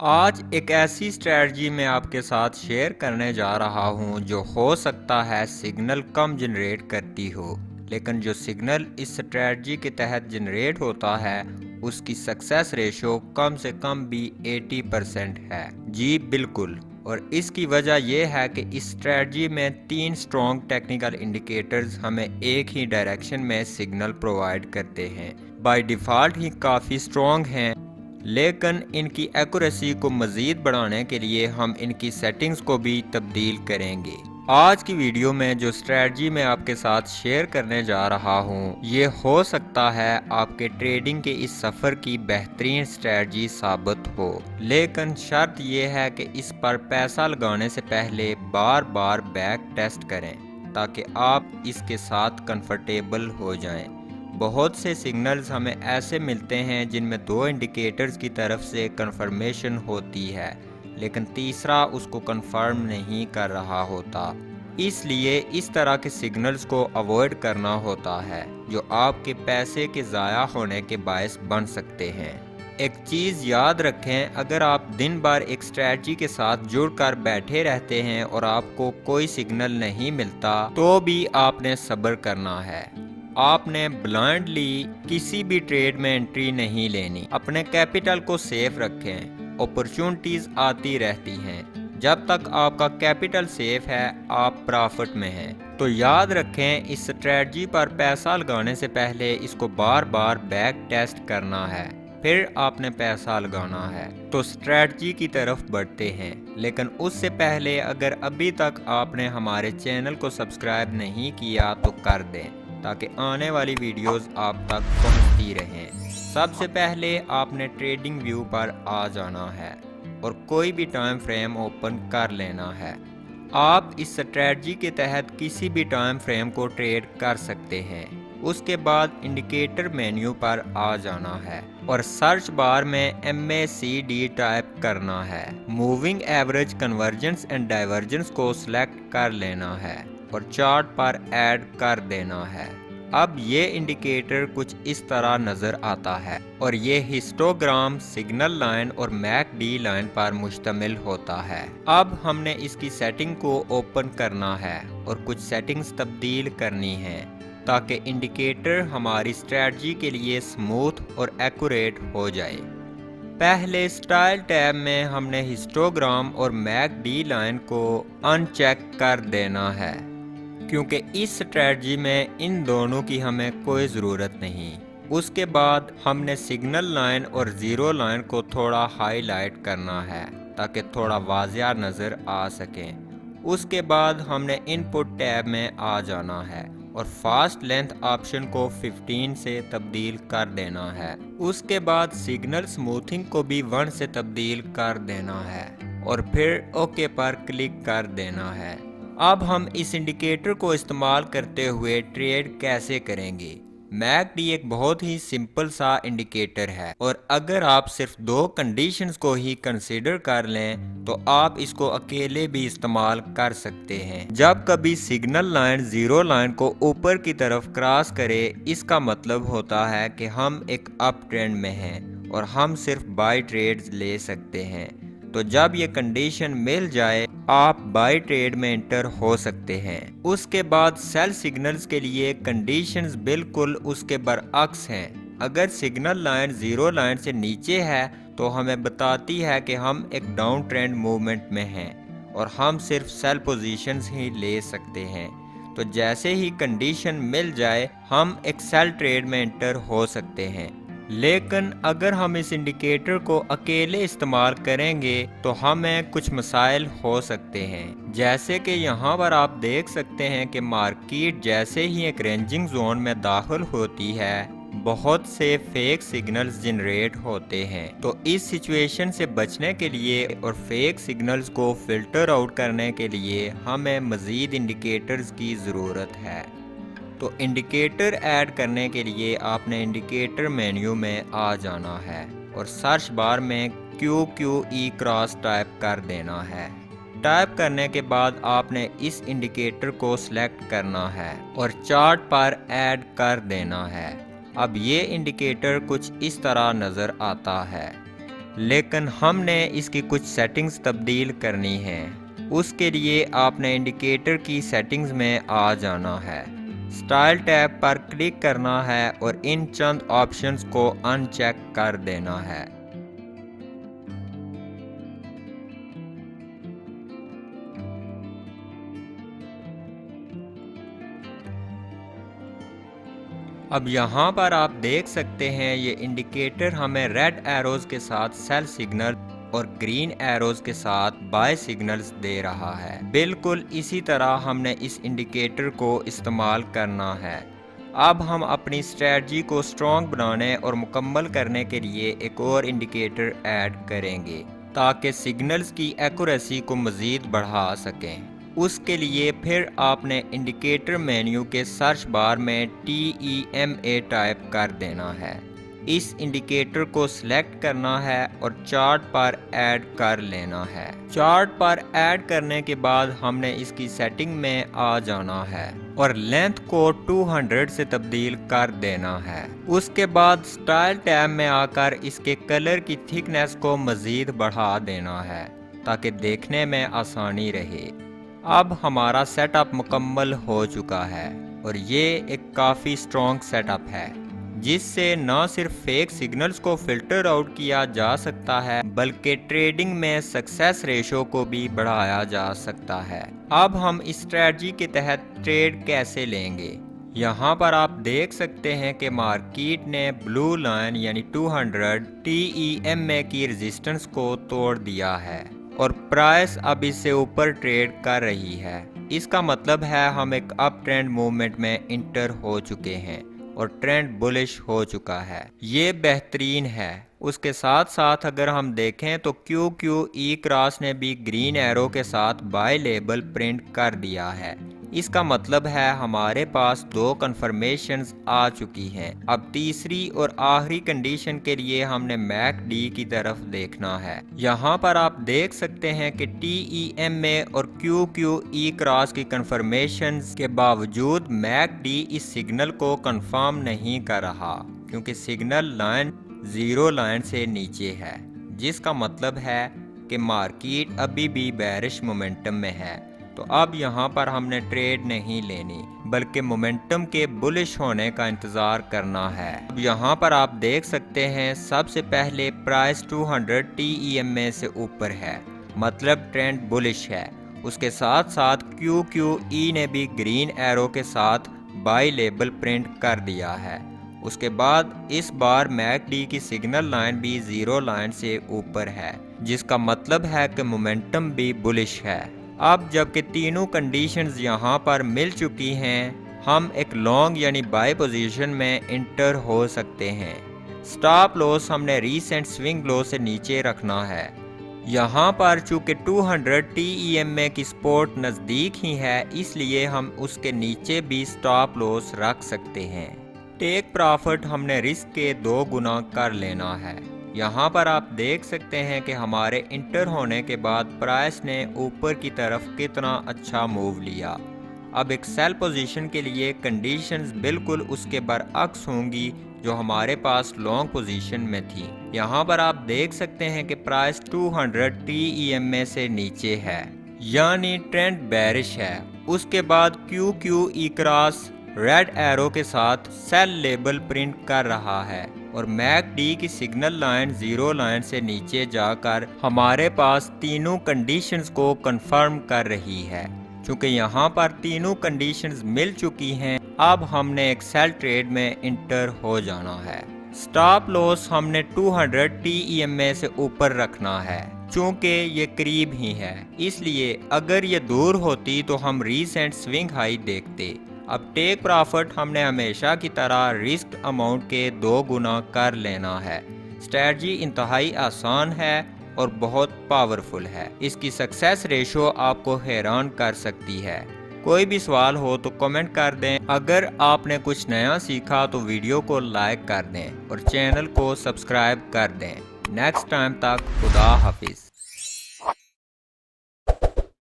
आज एक ऐसी स्ट्रैटेजी मैं आपके साथ शेयर करने जा रहा हूं जो हो सकता है सिग्नल कम जनरेट करती हो, लेकिन जो सिग्नल इस स्ट्रैटेजी के तहत जनरेट होता है उसकी सक्सेस रेशो कम से कम भी 80% है। जी बिल्कुल। और इसकी वजह यह है कि इस स्ट्रैटेजी में 3 स्ट्रॉन्ग टेक्निकल इंडिकेटर्स हमें एक ही डायरेक्शन में सिग्नल प्रोवाइड करते हैं। बाय डिफ़ॉल्ट ही काफ़ी स्ट्रॉन्ग हैं, लेकिन इनकी एक्यूरेसी को मज़ीद बढ़ाने के लिए हम इनकी सेटिंग्स को भी तब्दील करेंगे। आज की वीडियो में जो स्ट्रेटजी मैं आपके साथ शेयर करने जा रहा हूँ, ये हो सकता है आपके ट्रेडिंग के इस सफ़र की बेहतरीन स्ट्रेटजी साबित हो, लेकिन शर्त यह है कि इस पर पैसा लगाने से पहले बार बार बैक टेस्ट करें ताकि आप इसके साथ कंफर्टेबल हो जाएं। बहुत से सिग्नल्स हमें ऐसे मिलते हैं जिनमें 2 इंडिकेटर्स की तरफ से कंफर्मेशन होती है, लेकिन तीसरा उसको कंफर्म नहीं कर रहा होता। इसलिए इस तरह के सिग्नल्स को अवॉइड करना होता है जो आपके पैसे के ज़ाया होने के बायस बन सकते हैं। एक चीज़ याद रखें, अगर आप दिन भर एक स्ट्रैटेजी के साथ जुड़कर बैठे रहते हैं और आपको कोई सिग्नल नहीं मिलता, तो भी आपने सब्र करना है। आपने ब्लाइंडली किसी भी ट्रेड में एंट्री नहीं लेनी। अपने कैपिटल को सेफ रखें। अपॉर्चुनिटीज आती रहती हैं। जब तक आपका कैपिटल सेफ है आप प्रॉफिट में हैं। तो याद रखें, इस स्ट्रेटजी पर पैसा लगाने से पहले इसको बार बार बैक टेस्ट करना है, फिर आपने पैसा लगाना है। तो स्ट्रेटजी की तरफ बढ़ते हैं, लेकिन उससे पहले अगर अभी तक आपने हमारे चैनल को सब्सक्राइब नहीं किया तो कर दें ताकि आने वाली वीडियोस आप तक पहुंचती रहें। सबसे पहले आपने ट्रेडिंग व्यू पर आ जाना है और कोई भी टाइम फ्रेम ओपन कर लेना है। आप इस स्ट्रेटजी के तहत किसी भी टाइम फ्रेम को ट्रेड कर सकते हैं। उसके बाद इंडिकेटर मेन्यू पर आ जाना है और सर्च बार में MACD टाइप करना है। Moving average convergence and divergence को सिलेक्ट कर लेना है और चार्ट पर ऐड कर देना है। अब ये इंडिकेटर कुछ इस तरह नजर आता है और ये हिस्टोग्राम, सिग्नल लाइन और मैकडी लाइन पर मुश्तमिल होता है। अब हमने इसकी सेटिंग को ओपन करना है और कुछ सेटिंग्स तब्दील करनी है ताकि इंडिकेटर हमारी स्ट्रेटजी के लिए स्मूथ और एक्यूरेट हो जाए। पहले स्टाइल टैब में हमने हिस्टोग्राम और मैकडी लाइन को अनचेक कर देना है, क्योंकि इस स्ट्रेटजी में इन दोनों की हमें कोई ज़रूरत नहीं। उसके बाद हमने सिग्नल लाइन और ज़ीरो लाइन को थोड़ा हाईलाइट करना है ताकि थोड़ा वाज़िया नज़र आ सकें। उसके बाद हमने इनपुट टैब में आ जाना है और फास्ट लेंथ ऑप्शन को 15 से तब्दील कर देना है। उसके बाद सिग्नल स्मूथिंग को भी 1 से तब्दील कर देना है और फिर ओके पर क्लिक कर देना है। अब हम इस इंडिकेटर को इस्तेमाल करते हुए ट्रेड कैसे करेंगे। मैकडी एक बहुत ही सिंपल सा इंडिकेटर है और अगर आप सिर्फ 2 कंडीशंस को ही कंसीडर कर लें तो आप इसको अकेले भी इस्तेमाल कर सकते हैं। जब कभी सिग्नल लाइन ज़ीरो लाइन को ऊपर की तरफ क्रॉस करे, इसका मतलब होता है कि हम एक अप ट्रेंड में हैं और हम सिर्फ बाय ट्रेड्स ले सकते हैं। तो जब ये कंडीशन मिल जाए आप बाय ट्रेड में एंटर हो सकते हैं। उसके बाद सेल सिग्नल्स के लिए कंडीशंस बिल्कुल उसके बरअक्स हैं। अगर सिग्नल लाइन ज़ीरो लाइन से नीचे है तो हमें बताती है कि हम एक डाउन ट्रेंड मूवमेंट में हैं और हम सिर्फ सेल पोजीशंस ही ले सकते हैं। तो जैसे ही कंडीशन मिल जाए हम एक सेल ट्रेड में एंटर हो सकते हैं। लेकिन अगर हम इस इंडिकेटर को अकेले इस्तेमाल करेंगे तो हमें कुछ मसाइल हो सकते हैं। जैसे कि यहाँ पर आप देख सकते हैं कि मार्केट जैसे ही एक रेंजिंग जोन में दाखिल होती है बहुत से फेक सिग्नल्स जनरेट होते हैं। तो इस सिचुएशन से बचने के लिए और फेक सिग्नल्स को फिल्टर आउट करने के लिए हमें मज़ीद इंडिकेटर्स की ज़रूरत है। तो इंडिकेटर ऐड करने के लिए आपने इंडिकेटर मेन्यू में आ जाना है और सर्च बार में QQE क्रॉस टाइप कर देना है। टाइप करने के बाद आपने इस इंडिकेटर को सिलेक्ट करना है और चार्ट पर ऐड कर देना है। अब ये इंडिकेटर कुछ इस तरह नज़र आता है। लेकिन हमने इसकी कुछ सेटिंग्स तब्दील करनी है। उसके लिए आपने इंडिकेटर की सेटिंग्स में आ जाना है, स्टाइल टैब पर क्लिक करना है और इन चंद ऑप्शंस को अनचेक कर देना है। अब यहाँ पर आप देख सकते हैं ये इंडिकेटर हमें रेड एरोज के साथ सेल सिग्नल और ग्रीन एरोज के साथ बाय सिग्नल्स दे रहा है। बिल्कुल इसी तरह हमने इस इंडिकेटर को इस्तेमाल करना है। अब हम अपनी स्ट्रेटजी को स्ट्रॉन्ग बनाने और मुकम्मल करने के लिए एक और इंडिकेटर ऐड करेंगे ताकि सिग्नल्स की एक्यूरेसी को मज़ीद बढ़ा सकें। उसके लिए फिर आपने इंडिकेटर मेन्यू के सर्च बार में TEMA टाइप कर देना है। इस इंडिकेटर को सिलेक्ट करना है और चार्ट पर ऐड कर लेना है। चार्ट पर ऐड करने के बाद हमने इसकी सेटिंग में आ जाना है और लेंथ को 200 से तब्दील कर देना है। उसके बाद स्टाइल टैब में आकर इसके कलर की थिकनेस को मज़ीद बढ़ा देना है ताकि देखने में आसानी रहे। अब हमारा सेटअप मुकम्मल हो चुका है और ये एक काफ़ी स्ट्रॉन्ग सेटअप है जिससे न सिर्फ फेक सिग्नल्स को फिल्टर आउट किया जा सकता है बल्कि ट्रेडिंग में सक्सेस रेशो को भी बढ़ाया जा सकता है। अब हम इस स्ट्रेटजी के तहत ट्रेड कैसे लेंगे, यहाँ पर आप देख सकते हैं कि मार्केट ने ब्लू लाइन यानी 200 TEMA की रेजिस्टेंस को तोड़ दिया है और प्राइस अब इससे ऊपर ट्रेड कर रही है। इसका मतलब है हम एक अप ट्रेंड मूवमेंट में इंटर हो चुके हैं और ट्रेंड बुलिश हो चुका है। ये बेहतरीन है। उसके साथ साथ अगर हम देखें तो QQE क्रॉस ने भी ग्रीन एरो के साथ बाय लेबल प्रिंट कर दिया है। इसका मतलब है हमारे पास दो कंफर्मेशंस आ चुकी हैं। अब तीसरी और आखिरी कंडीशन के लिए हमने MACD की तरफ देखना है। यहाँ पर आप देख सकते हैं कि TEMA और QQE क्रॉस की कंफर्मेशंस के बावजूद MACD इस सिग्नल को कंफर्म नहीं कर रहा क्योंकि सिग्नल लाइन जीरो लाइन से नीचे है, जिसका मतलब है कि मार्केट अभी भी बेरिश मोमेंटम में है। तो अब यहाँ पर हमने ट्रेड नहीं लेनी बल्कि मोमेंटम के बुलिश होने का इंतज़ार करना है। अब यहाँ पर आप देख सकते हैं सबसे पहले प्राइस 200 TEMA से ऊपर है, मतलब ट्रेंड बुलिश है। उसके साथ साथ QQE ने भी ग्रीन एरो के साथ बाय लेबल प्रिंट कर दिया है। उसके बाद इस बार MACD की सिग्नल लाइन भी जीरो लाइन से ऊपर है, जिसका मतलब है कि मोमेंटम भी बुलिश है। अब जबकि तीनों कंडीशंस यहाँ पर मिल चुकी हैं, हम एक लॉन्ग यानी बाय पोजीशन में इंटर हो सकते हैं। स्टॉप लॉस हमने रीसेंट स्विंग लो से नीचे रखना है। यहाँ पर चूँकि 200 TEMA की सपोर्ट नज़दीक ही है, इसलिए हम उसके नीचे भी स्टॉप लॉस रख सकते हैं। टेक प्रॉफिट हमने रिस्क के 2 गुना कर लेना है। यहाँ पर आप देख सकते हैं कि हमारे इंटर होने के बाद प्राइस ने ऊपर की तरफ कितना अच्छा मूव लिया। अब एक सेल पोजीशन के लिए कंडीशंस बिल्कुल उसके बरअक्स होंगी जो हमारे पास लॉन्ग पोजीशन में थी। यहाँ पर आप देख सकते हैं कि प्राइस 200 TEMA से नीचे है, यानी ट्रेंड बेरिश है। उसके बाद QQE क्रॉस रेड एरो के साथ सेल लेबल प्रिंट कर रहा है और MACD की सिग्नल लाइन जीरो लाइन से नीचे जाकर हमारे पास तीनों कंडीशंस को कंफर्म कर रही है। चूँकि यहाँ पर तीनों कंडीशंस मिल चुकी हैं, अब हमने एक सेल ट्रेड में इंटर हो जाना है। स्टॉप लॉस हमने 200 TEMA से ऊपर रखना है, चूँकि ये करीब ही है, इसलिए अगर ये दूर होती तो हम रीसेंट स्विंग हाई देखते। अब टेक प्रॉफिट हमने हमेशा की तरह रिस्क अमाउंट के 2 गुना कर लेना है। स्ट्रेटजी इंतहाई आसान है और बहुत पावरफुल है। इसकी सक्सेस रेशो आपको हैरान कर सकती है। कोई भी सवाल हो तो कमेंट कर दें। अगर आपने कुछ नया सीखा तो वीडियो को लाइक कर दें और चैनल को सब्सक्राइब कर दें। नेक्स्ट टाइम तक खुदा हाफिज़।